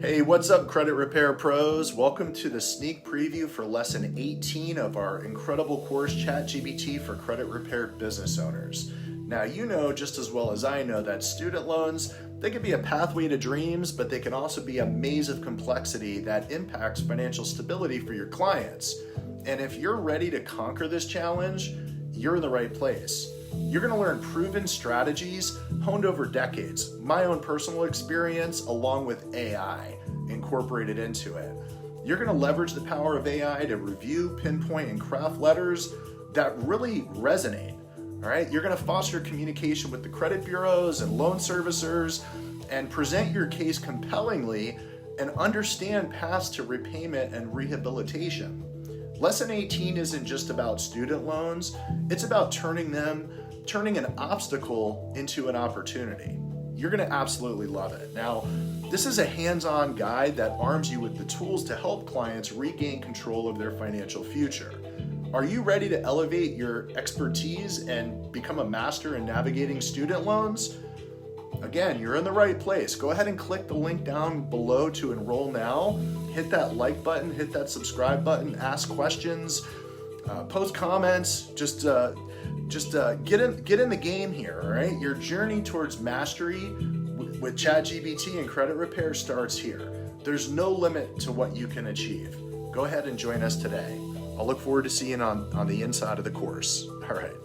Hey, what's up, credit repair pros? Welcome to the sneak preview for lesson 18 of our incredible course, ChatGPT for credit repair business owners. Now, you know just as well as I know that student loans, they can be a pathway to dreams, but they can also be a maze of complexity that impacts financial stability for your clients. And if you're ready to conquer this challenge, you're in the right place. You're going to learn proven strategies honed over decades, my own personal experience, along with AI incorporated into it. You're going to leverage the power of AI to review, pinpoint, and craft letters that really resonate. All right, you're going to foster communication with the credit bureaus and loan servicers and present your case compellingly and understand paths to repayment and rehabilitation. Lesson 18 isn't just about student loans, it's about turning an obstacle into an opportunity. You're going to absolutely love it. Now, this is a hands-on guide that arms you with the tools to help clients regain control of their financial future. Are you ready to elevate your expertise and become a master in navigating student loans? Again, you're in the right place. Go ahead and click the link down below to enroll now. Hit that like button, hit that subscribe button, ask questions, post comments, just get in the game here, all right? Your journey towards mastery with ChatGPT and credit repair starts here. There's no limit to what you can achieve. Go ahead and join us today. I'll look forward to seeing you on the inside of the course. All right.